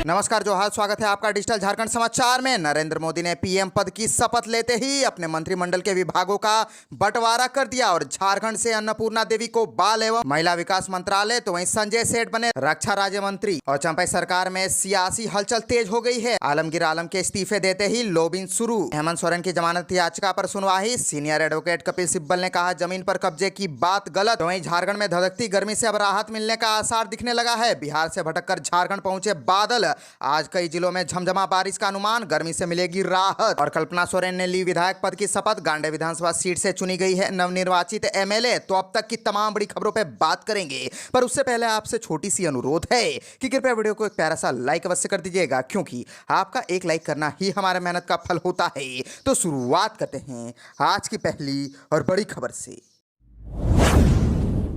नमस्कार जोहार, स्वागत है आपका डिजिटल झारखंड समाचार में। नरेंद्र मोदी ने पीएम पद की शपथ लेते ही अपने मंत्रिमंडल के विभागों का बंटवारा कर दिया और झारखंड से अन्नपूर्णा देवी को बाल एवं महिला विकास मंत्रालय, तो वहीं संजय सेठ बने रक्षा राज्य मंत्री। और चंपई सरकार में सियासी हलचल तेज हो गई है। आलमगीर आलम के इस्तीफे देते ही लोबिन शुरू। हेमंत सोरेन की जमानत याचिका पर सुनवाई। सीनियर एडवोकेट कपिल सिब्बल ने कहा जमीन पर कब्जे की बात गलत। वहीं झारखंड में धधकती गर्मी से अब राहत मिलने का आसार दिखने लगा है। बिहार से भटककर झारखंड पहुंचे बादल। आज कई जिलों में झमझमा बारिश का अनुमान, गर्मी से मिलेगी राहत। और कल्पना सोरेन ने ली विधायक पद की शपथ। गांडे विधानसभा सीट से चुनी गई है नवनिर्वाचित एमएलए। तो अब तक की तमाम बड़ी खबरों पे बात करेंगे, पर उससे पहले आपसे छोटी सी अनुरोध है कि कृपया वीडियो को एक प्यारा सा लाइक अवश्य कर दीजिएगा, क्योंकि आपका एक लाइक करना ही हमारे मेहनत का फल होता है। तो शुरुआत करते हैं आज की पहली और बड़ी खबर से।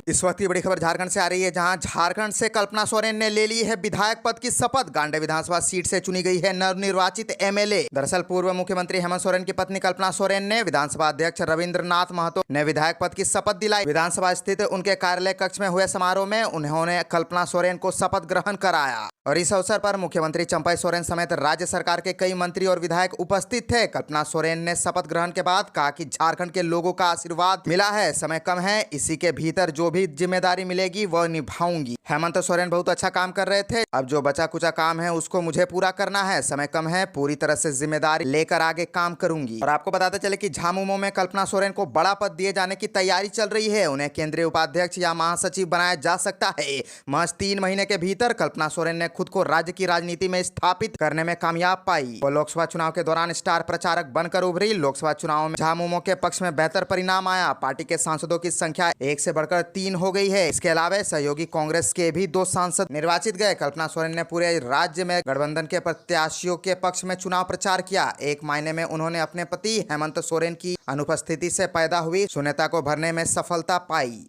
इस वक्त की बड़ी खबर झारखंड से आ रही है, जहां झारखंड से कल्पना सोरेन ने ले ली है विधायक पद की शपथ। गांडे विधानसभा सीट से चुनी गई है नवनिर्वाचित एमएलए। दरअसल पूर्व मुख्यमंत्री हेमंत सोरेन की पत्नी कल्पना सोरेन ने विधानसभा अध्यक्ष रविंद्रनाथ महतो ने विधायक पद की शपथ दिलाई। विधानसभा स्थित उनके कार्यालय कक्ष में हुए समारोह में उन्होंने कल्पना सोरेन को शपथ ग्रहण कराया और इस अवसर पर मुख्यमंत्री चंपई सोरेन समेत राज्य सरकार के कई मंत्री और विधायक उपस्थित थे। कल्पना सोरेन ने शपथ ग्रहण के बाद कहा कि झारखंड के लोगों का आशीर्वाद मिला है, समय कम है, इसी के भीतर जो भी जिम्मेदारी मिलेगी वह निभाऊंगी। हेमंत सोरेन बहुत अच्छा काम कर रहे थे, अब जो बचा कुचा काम है उसको मुझे पूरा करना है, समय कम है, पूरी तरह से जिम्मेदारी लेकर आगे काम करूंगी। और आपको बताते चले कि झामुमो में कल्पना सोरेन को बड़ा पद दिए जाने की तैयारी चल रही है। उन्हें केंद्रीय उपाध्यक्ष या महासचिव बनाया जा सकता है। महज 3 महीने के भीतर कल्पना सोरेन ने खुद को राज्य की राजनीति में स्थापित करने में कामयाब पाई। वो लोकसभा चुनाव के दौरान स्टार प्रचारक बनकर उभरी। लोकसभा चुनाव में झामुमो के पक्ष में बेहतर परिणाम आया। पार्टी के सांसदों की संख्या 1 से बढ़कर 3 हो गई है। इसके अलावा सहयोगी कांग्रेस के भी 2 सांसद निर्वाचित गए। कल्पना सोरेन ने पूरे राज्य में गठबंधन के प्रत्याशियों के पक्ष में चुनाव प्रचार किया। एक मायने में उन्होंने अपने पति हेमंत सोरेन की अनुपस्थिति से पैदा हुई शून्यता को भरने में सफलता पाई।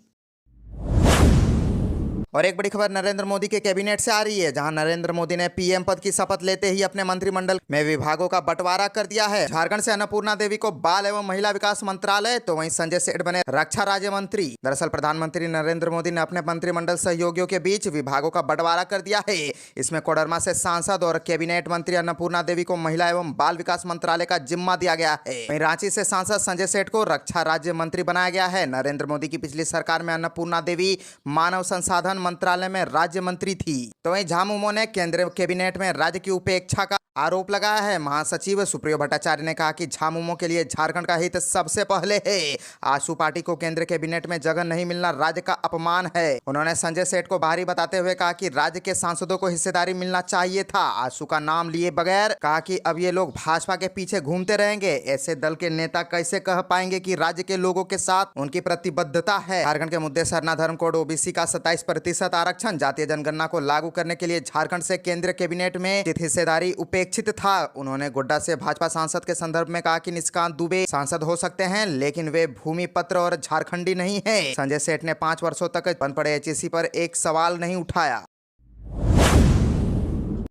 और एक बड़ी खबर नरेंद्र मोदी के कैबिनेट से आ रही है, जहां नरेंद्र मोदी ने पीएम पद की शपथ लेते ही अपने मंत्रिमंडल में विभागों का बंटवारा कर दिया है। झारखंड से अन्नपूर्णा देवी को बाल एवं महिला विकास मंत्रालय, तो वहीं संजय सेठ बने रक्षा राज्य मंत्री। दरअसल प्रधानमंत्री नरेंद्र मोदी ने अपने मंत्रिमंडल सहयोगियों के बीच विभागों का बंटवारा कर दिया है। इसमें कोडरमा से सांसद और कैबिनेट मंत्री अन्नपूर्णा देवी को महिला एवं बाल विकास मंत्रालय का जिम्मा दिया गया है। वहीं रांची से सांसद संजय सेठ को रक्षा राज्य मंत्री बनाया गया है। नरेंद्र मोदी की पिछली सरकार में अन्नपूर्णा देवी मानव संसाधन मंत्रालय में राज्य मंत्री थी। तो वहीं झामुमो ने केंद्रीय कैबिनेट में राज्य की उपेक्षा का आरोप लगाया है। महासचिव सुप्रियो भट्टाचार्य ने कहा कि झामुमो के लिए झारखंड का हित सबसे पहले है। आशु पार्टी को केंद्रीय कैबिनेट में जगह नहीं मिलना राज्य का अपमान है। उन्होंने संजय सेठ को बाहरी बताते हुए कहा कि राज्य के सांसदों को हिस्सेदारी मिलना चाहिए था। आशु का नाम लिए बगैर कहा कि अब ये लोग भाजपा के पीछे घूमते रहेंगे। ऐसे दल के नेता कैसे कह पाएंगे कि राज्य के लोगों के साथ उनकी प्रतिबद्धता है। झारखंड के मुद्दे सरना धर्म कोड, ओबीसी का 27% आरक्षण, जातीय जनगणना को लागू करने के लिए झारखंड से केंद्रीय कैबिनेट में हिस्सेदारी उपेक्षित था। उन्होंने गोड्डा से भाजपा सांसद के संदर्भ में कहा कि निशिकांत दुबे सांसद हो सकते हैं, लेकिन वे भूमि पत्र और झारखंडी नहीं है। संजय सेठ ने 5 वर्षों तक बंद पड़े एचईसी पर एक सवाल नहीं उठाया।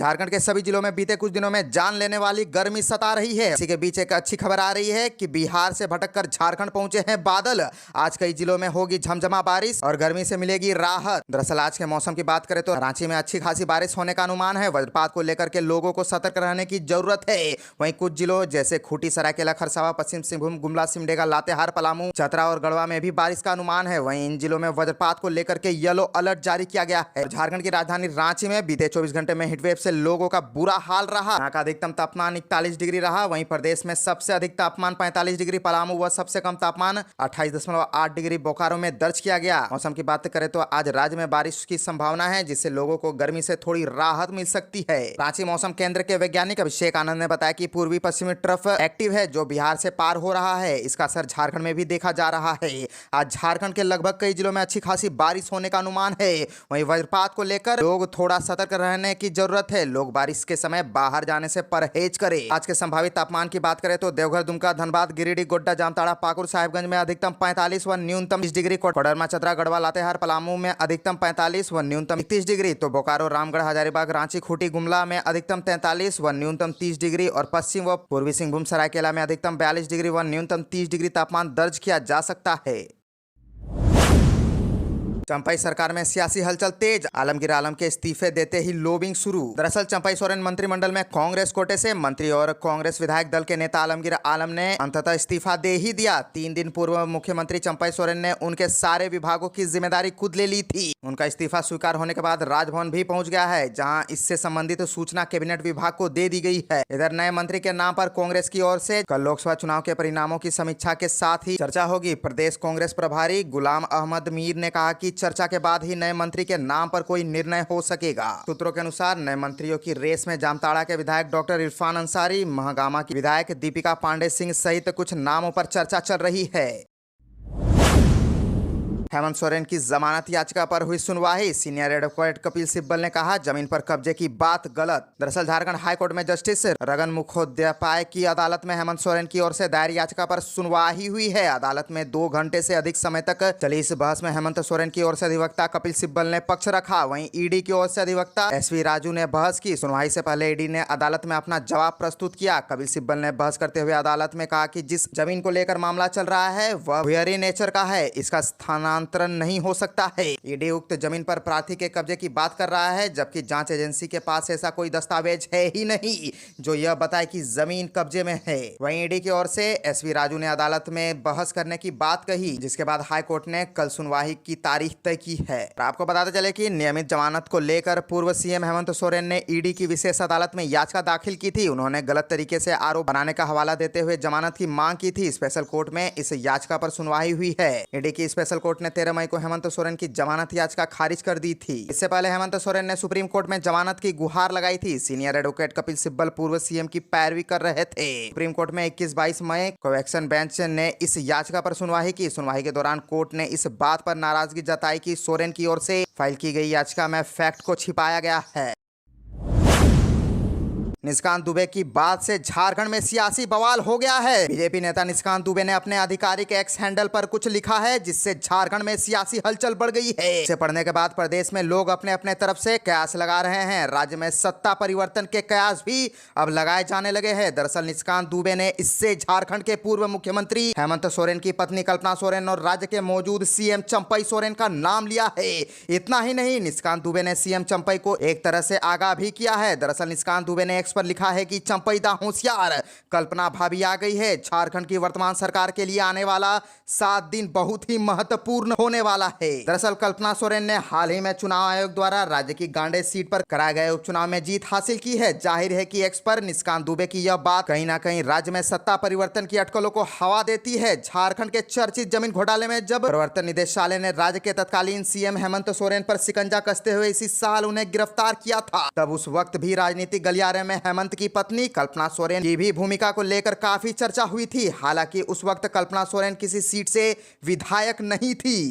झारखंड के सभी जिलों में बीते कुछ दिनों में जान लेने वाली गर्मी सता रही है। इसी के बीच एक अच्छी खबर आ रही है कि बिहार से भटककर झारखंड पहुंचे हैं बादल। आज कई जिलों में होगी झमझमा बारिश और गर्मी से मिलेगी राहत। दरअसल आज के मौसम की बात करें तो रांची में अच्छी खासी बारिश होने का अनुमान है। वज्रपात को लेकर के लोगों को सतर्क रहने की जरूरत है। वहीं कुछ जिलों जैसे खूंटी, सरायकेला, खरसावां, पश्चिम सिंहभूम, गुमला, सिमडेगा, लातेहार, पलामू, चतरा और गढ़वा में भी बारिश का अनुमान है। वहीं इन जिलों में वज्रपात को लेकर के येलो अलर्ट जारी किया गया है। झारखंड की राजधानी रांची में बीते 24 घंटे में हीटवेव से लोगों का बुरा हाल रहा। यहाँ का अधिकतम तापमान 41 डिग्री रहा। वहीं प्रदेश में सबसे अधिक तापमान 45 डिग्री पलामू व सबसे कम तापमान 28.8 डिग्री बोकारो में दर्ज किया गया। मौसम की बात करें तो आज राज्य में बारिश की संभावना है, जिससे लोगों को गर्मी से थोड़ी राहत मिल सकती है। रांची मौसम केंद्र के वैज्ञानिक अभिषेक आनंद ने बताया कि पूर्वी पश्चिमी ट्रफ एक्टिव है, जो बिहार से पार हो रहा है। इसका असर झारखंड में भी देखा जा रहा है। आज झारखंड के लगभग कई जिलों में अच्छी खासी बारिश होने का अनुमान है। वहीं वज्रपात को लेकर लोग थोड़ा सतर्क रहने की जरूरत है। लोग बारिश के समय बाहर जाने से परहेज करें। आज के संभावित तापमान की बात करें तो देवघर, दुमका, धनबाद, गिरिडीह, गोड्डा, जामताड़ा, पाकुड़, साहिबगंज में अधिकतम 45 व न्यूनतम 30 डिग्री, कोडरमा, चतरा, गढ़वा, लातेहार, पलामू में अधिकतम 45 व न्यूनतम 31 डिग्री, तो बोकारो, रामगढ़, हजारीबाग, रांची, खूंटी, गुमला में अधिकतम 43 व न्यूनतम 30 डिग्री और पश्चिम व पूर्वी सिंहभूम, सरायकेला में अधिकतम 42 डिग्री व न्यूनतम 30 डिग्री तापमान दर्ज किया जा सकता है। चंपाई सरकार में सियासी हलचल तेज, आलमगीर आलम के इस्तीफे देते ही लोबिंग शुरू। दरअसल चंपाई सोरेन मंत्रिमंडल में कांग्रेस कोटे से मंत्री और कांग्रेस विधायक दल के नेता आलमगीर आलम ने अंततः इस्तीफा दे ही दिया। 3 दिन पूर्व मुख्यमंत्री चंपाई सोरेन ने उनके सारे विभागों की जिम्मेदारी खुद ले ली थी। उनका इस्तीफा स्वीकार होने के बाद राजभवन भी पहुंच गया है, जहां इससे संबंधित सूचना कैबिनेट विभाग को दे दी गई है। इधर नए मंत्री के नाम पर कांग्रेस की ओर से कल लोकसभा चुनाव के परिणामों की समीक्षा के साथ ही चर्चा होगी। प्रदेश कांग्रेस प्रभारी गुलाम अहमद मीर ने कहा कि चर्चा के बाद ही नए मंत्री के नाम पर कोई निर्णय हो सकेगा। सूत्रों के अनुसार नए मंत्रियों की रेस में जामताड़ा के विधायक डॉक्टर इरफान अंसारी, महागामा की विधायक दीपिका पांडे सिंह सहित कुछ नामों पर चर्चा चल रही है। हेमंत सोरेन की जमानत याचिका पर हुई सुनवाई। सीनियर एडवोकेट कपिल सिब्बल ने कहा, जमीन पर कब्जे की बात गलत। दरअसल झारखंड हाईकोर्ट में जस्टिस रगन मुखोपाध्याय की अदालत में हेमंत सोरेन की ओर से दायर याचिका पर सुनवाई हुई है। अदालत में 2 घंटे से अधिक समय तक चली इस बहस में हेमंत सोरेन की ओर से अधिवक्ता कपिल सिब्बल ने पक्ष रखा, वहीं ईडी की ओर से अधिवक्ता एसवी राजू ने बहस की। सुनवाई से पहले ईडी ने अदालत में अपना जवाब प्रस्तुत किया। कपिल सिब्बल ने बहस करते हुए अदालत में कहा कि जिस जमीन को लेकर मामला चल रहा है वह वेरी नेचर का है, इसका स्थानांतरण नहीं हो सकता है। ईडी उक्त जमीन पर प्रार्थी के कब्जे की बात कर रहा है, जबकि जांच एजेंसी के पास ऐसा कोई दस्तावेज है ही नहीं जो यह बताए कि जमीन कब्जे में है। वहीं ईडी की ओर से एसवी राजू ने अदालत में बहस करने की बात कही, जिसके बाद हाईकोर्ट ने कल सुनवाई की तारीख तय की है। आपको बताते चले कि नियमित जमानत को लेकर पूर्व सीएम हेमंत सोरेन ने ईडी की विशेष अदालत में याचिका दाखिल की थी। उन्होंने गलत तरीके से आरोप बनाने का हवाला देते हुए जमानत की मांग की थी। स्पेशल कोर्ट में इस याचिका पर सुनवाई हुई है। ईडी की स्पेशल कोर्ट ने 13 मई को हेमंत सोरेन की जमानत याचिका खारिज कर दी थी। इससे पहले हेमंत सोरेन ने सुप्रीम कोर्ट में जमानत की गुहार लगाई थी। सीनियर एडवोकेट कपिल सिब्बल पूर्व सीएम की पैरवी कर रहे थे। सुप्रीम कोर्ट में 21-22 मई को एक्शन बेंच ने इस याचिका पर सुनवाई की। सुनवाई के दौरान कोर्ट ने इस बात पर नाराजगी जताई कि सोरेन की ओर से फाइल की गई याचिका में फैक्ट को छिपाया गया है। निशिकांत दुबे की बात से झारखंड में सियासी बवाल हो गया है। बीजेपी नेता निशिकांत दुबे ने अपने आधिकारिक एक्स हैंडल पर कुछ लिखा है, जिससे झारखंड में सियासी हलचल बढ़ गई है। इसे पढ़ने के बाद प्रदेश में लोग अपने अपने तरफ से कयास लगा रहे हैं। राज्य में सत्ता परिवर्तन के कयास भी अब लगाए जाने लगे हैं। दरअसल निशिकांत दुबे ने इससे झारखंड के पूर्व मुख्यमंत्री हेमंत सोरेन की पत्नी कल्पना सोरेन और राज्य के मौजूद सीएम चंपई सोरेन का नाम लिया है। इतना ही नहीं, निशिकांत दुबे ने सीएम चंपई को एक तरह से आगाह भी किया है। दरअसल निशिकांत दुबे ने पर लिखा है कि चंपई दा होशियार, कल्पना भाभी आ गई है। झारखंड की वर्तमान सरकार के लिए आने वाला 7 दिन बहुत ही महत्वपूर्ण होने वाला है। दरअसल कल्पना सोरेन ने हाल ही में चुनाव आयोग द्वारा राज्य की गांडे सीट पर कराए गए उपचुनाव में जीत हासिल की है। जाहिर है कि एक्स पर निशिकांत दुबे की यह बात कहीं ना कहीं राज्य में सत्ता परिवर्तन की अटकलों को हवा देती है। झारखंड के चर्चित जमीन घोटाले में जब प्रवर्तन निदेशालय ने राज्य के तत्कालीन सीएम हेमंत सोरेन पर शिकंजा कसते हुए इसी साल उन्हें गिरफ्तार किया था, तब उस वक्त भी राजनीतिक गलियारे में हेमंत की पत्नी कल्पना सोरेन की भी भूमिका को लेकर काफी चर्चा हुई थी। हालांकि उस वक्त कल्पना सोरेन किसी सीट से विधायक नहीं थी।